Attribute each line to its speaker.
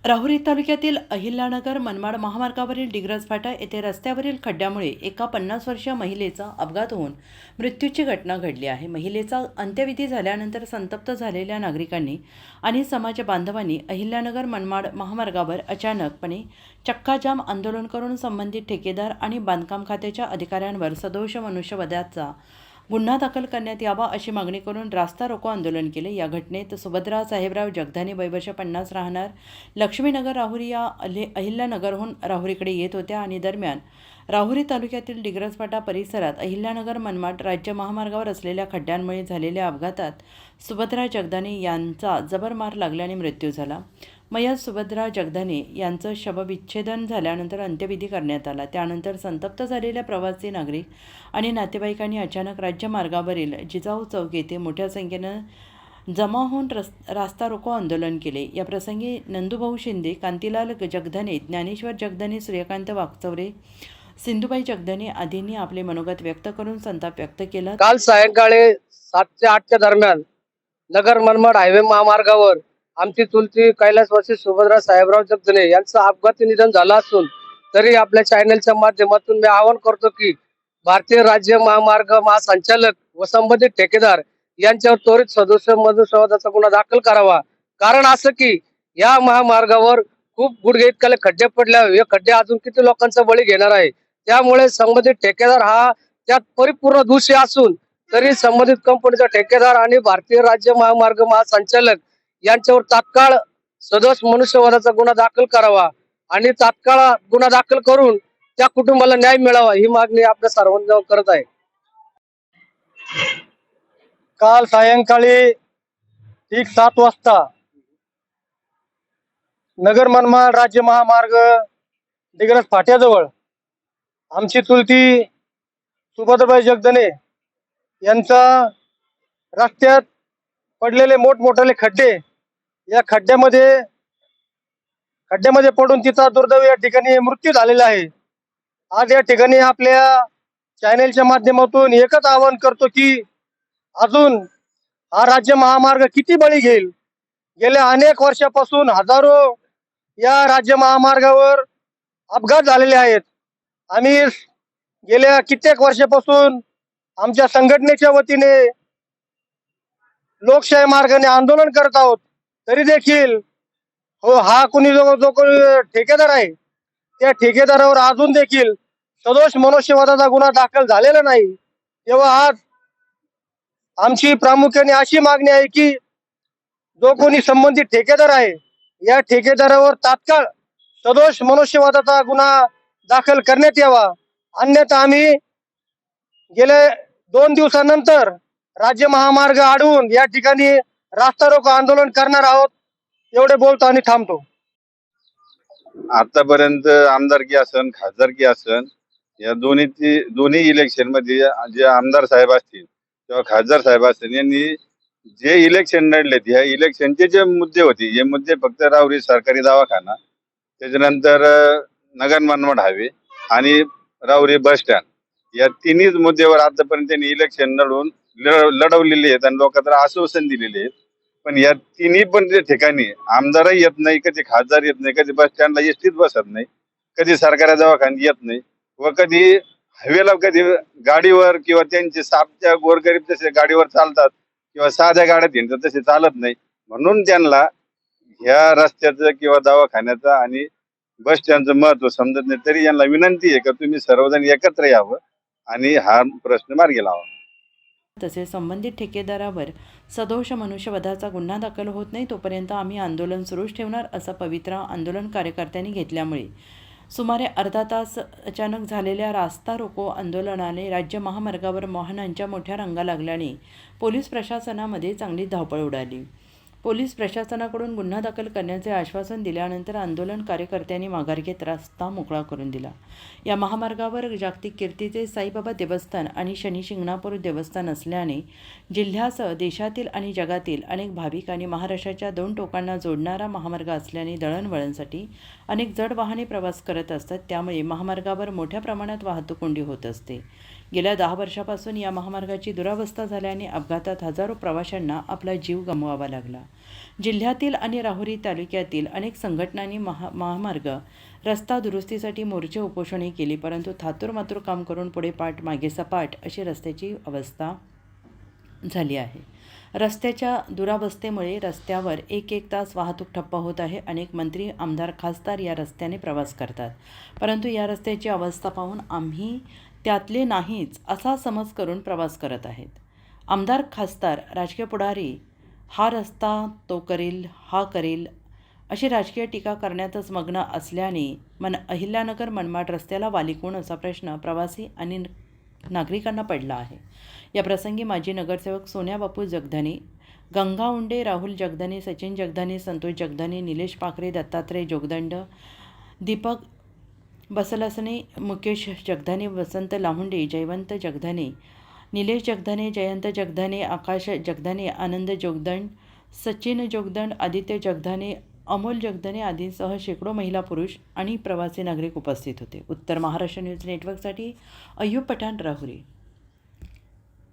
Speaker 1: राहुरी तालुक्यातील अहिल्यानगर मनमाड महामार्गावरील डिग्रस फाटा येथे रस्त्यावरील खड्ड्यामुळे एका 50 वर्षीय महिलेचा अपघात होऊन मृत्यूची घटना घडली आहे। महिलेचा अंत्यविधी झाल्यानंतर संतप्त झालेल्या नागरिकांनी आणि समाज बांधवांनी अहिल्यानगर मनमाड महामार्गावर अचानकपणे चक्काजाम आंदोलन करून संबंधित ठेकेदार आणि बांधकाम खात्याच्या अधिकाऱ्यांवर सदोष मनुष्यवधाचा गुन्हा दाखल करण्यात यावा अशी मागणी करून रास्ता रोको आंदोलन केले। या घटनेत सुभद्रा साहेबराव जगधाने वय वर्ष 50 राहणार लक्ष्मीनगर राहुरी या अहिल्यानगरहून राहुरीकडे येत होत्या आणि दरम्यान राहुरी तालुक्यातील डिग्रस फाटा परिसरात अहिल्यानगर मनमाड राज्य महामार्गावर असलेल्या खड्ड्यांमुळे झालेल्या अपघातात सुभद्रा जगधाने यांचा जबर मार लागल्याने मृत्यू झाला। मयत सुभद्रा जगधाने यांचं शवविच्छेदन झाल्यानंतर अंत्यविधी करण्यात आला। त्यानंतर संतप्त झालेल्या प्रवासी नागरिक आणि नातेवाईकांनी अचानक राज्य मार्गावरील जिजाऊ चौक येथे मोठ्या संख्येनं जमा होऊन रास्ता रोको आंदोलन केले। या प्रसंगी नंदूभाऊ शिंदे, कांतीलाल जगधाने, ज्ञानेश्वर जगधाने, सूर्यकांत वाकचौरे, सिंधुबाई जगधाने आदींनी आपले मनोगत व्यक्त करून संताप व्यक्त केला।
Speaker 2: काल सायंकाळी 7 ते 8 दरम्यान नगर मनमाड हायवे महामार्गावर आमची चुलती कैलासवासी सुभद्रा साहेबराव जगधाने यांचं अपघाती निधन झालं असून तरी आपल्या चॅनलच्या माध्यमातून मी आवाहन करतो की भारतीय राज्य महामार्ग महासंचालक व संबंधित ठेकेदार यांच्यावर त्वरित सदस्य मनुष्यवधाचा गुन्हा दाखल करावा। कारण असं की या महामार्गावर खूप गुडघे इतकाले खड्डे पडले, हे खड्डे अजून किती लोकांचा बळी घेणार आहे। त्यामुळे संबंधित ठेकेदार हा त्यात परिपूर्ण दोषी असून तरी संबंधित कंपनीचा ठेकेदार आणि भारतीय राज्य महामार्ग महासंचालक यांच्यावर तात्काळ सदोष मनुष्यवधाचा गुन्हा दाखल करावा आणि तात्काळ गुन्हा दाखल करून त्या कुटुंबाला न्याय मिळावा ही मागणी आपल्या सर्वांना करत आहे।
Speaker 3: काल सायंकाळी ठीक 7 वाजता नगर मनमाड राज्य महामार्ग डिग्रस फाट्याजवळ आमची चुलती सुभद्राबाई जगधाने यांचा रस्त्यात पडलेले मोठमोठाले खड्डे, या खड्ड्यामध्ये पडून तिचा दुर्दैव या ठिकाणी मृत्यू झालेला आहे। आज या ठिकाणी आपल्या चॅनेलच्या माध्यमातून एकच आवाहन करतो की अजून हा राज्य महामार्ग किती बळी घेईल। गेल्या अनेक वर्षापासून हजारो या राज्य महामार्गावर अपघात झालेले आहेत। आम्ही गेल्या कित्येक वर्षापासून आमच्या संघटनेच्या वतीने लोकशाही मार्गाने आंदोलन करत आहोत, तरी देखील हा जो कोणी ठेकेदार आहे त्या ठेकेदारावर अजून देखील सदोष मनुष्यवधाचा गुन्हा दाखल झालेला नाही। तेव्हा आज आमची प्रामुख्याने अशी मागणी आहे की जो कोणी संबंधित ठेकेदार आहे या ठेकेदारावर तात्काळ सदोष मनुष्यवधाचा गुन्हा दाखल करण्यात यावा, अन्यथा आम्ही गेले 2 दिवसानंतर राज्य महामार्ग अडवून या ठिकाणी रास्ता रोको आंदोलन करणार आहोत। एवढे बोलतो आणि थांबतो।
Speaker 4: आतापर्यंत आमदारकी असन खासदारकी असन या दोन्ही इलेक्शन मध्ये जे आमदार साहेब असतील किंवा खासदार साहेब असतील यांनी जे इलेक्शन लढलेत ह्या इलेक्शनचे जे मुद्दे होते हे मुद्दे फक्त राहुरी सरकारी दवाखाना, त्याच्यानंतर नगर मनमाड हायवे आणि राहुरी बस स्टँड या तिन्हीच मुद्द्यावर आतापर्यंत त्यांनी इलेक्शन लढवलेले आहेत आणि लोकांना आश्वासन दिलेले आहेत। पण या तिन्ही पण ठिकाणी आमदारही येत नाही, कधी खासदार येत नाही, कधी बस स्टँडला एसटीत बसत नाही, कधी सरकारी दवाखान्यात येत नाही व कधी हायवेला कधी गाडीवर किंवा त्यांचे सापच्या गोरगरीब तसे गाडीवर चालतात किंवा साध्या गाड्यात हिंडतात तसे चालत नाही। म्हणून त्यांना ह्या रस्त्याचं किंवा दवाखान्याचं आणि बस स्टँडचं महत्व समजत नाही। तरी यांना विनंती आहे की तुम्ही सर्वजण एकत्र यावं आणि हा प्रश्न मार्गी लावा।
Speaker 1: तसेच संबंधित ठेकेदारावर सदोष मनुष्यवधाचा गुन्हा दाखल होत नाही तोपर्यंत आम्ही आंदोलन सुरूच ठेवणार असा पवित्रा आंदोलन कार्यकर्त्यांनी घेतल्यामुळे सुमारे अर्धा तास अचानक झालेल्या रास्ता रोको आंदोलनाने राज्य महामार्गावर वाहनांच्या मोठ्या रांगा लागल्याने पोलीस प्रशासनामध्ये चांगली धावपळ उडाली। पोलीस प्रशासनाकडून गुन्हा दाखल करण्याचे आश्वासन दिल्यानंतर आंदोलन कार्यकर्त्यांनी माघार घेत रस्ता मोकळा करून दिला। या महामार्गावर जागतिक कीर्तीचे साईबाबा देवस्थान आणि शनी शिंगणापूर देवस्थान असल्याने जिल्ह्यासह देशातील आणि जगातील अनेक भाविक आणि महाराष्ट्राच्या 2 टोकांना जोडणारा महामार्ग असल्याने दळणवळणसाठी अनेक जड वाहने प्रवास करत असतात, त्यामुळे महामार्गावर मोठ्या प्रमाणात वाहतूक कोंडी होत असते। गेल्या 10 वर्षापासून या महामार्गाची दुरावस्था झाल्याने अपघातात हजारो प्रवाशांना आपला जीव गमवावा लागला. जिल्ह्यातील आणि राहुरी तालुक्यातील अनेक संघटनांनी महामार्ग रस्ता दुरुस्तीसाठी मोर्चे उपोषणे केली, परंतु थातूरमातूर काम करून पुढे पाठ मागे सपाट अशी रस्त्याची अवस्था झाली आहे. रस्त्याच्या दुरावस्थेमुळे रस्त्यावर एक तास वाहतूक ठप्प होत आहे. अनेक मंत्री, आमदार, खासदार या रस्त्याने प्रवास करतात, परंतु या रस्त्याची अवस्था पाहून आम्ही त्यातले नाहीच असा समज करून प्रवास करत आहेत. आमदार, खासदार, राजकीय पुढारी हा रस्ता तो करेल, हा करेल अशी राजकीय टीका करण्यातच मग्न असल्याने अहिल्यानगर मनमाड रस्त्याला वाली कोण असा प्रश्न प्रवासी आणि नागरिकांना पडला आहे. या प्रसंगी माजी नगरसेवक सोन्या बापू जगधने, गंगा उंडे, राहुल जगधने, सचिन जगधने, संतोष जगधने, निलेश पाखरे, दत्तात्रय जोगदंड, दीपक बसलसने, मुकेश जगधने, वसंत लाहुंडे, जयवंत जगधने, निलेश जगधने, जयंत जगधने, आकाश जगधने, आनंद जोगदंड, सचिन जोगदंड, आदित्य जगधने, अमोल जगधने आदींसह शेकडो महिला, पुरुष आणि प्रवासी नागरिक उपस्थित होते. उत्तर महाराष्ट्र न्यूज नेटवर्कसाठी अय्यूब पठाण, राहुरी.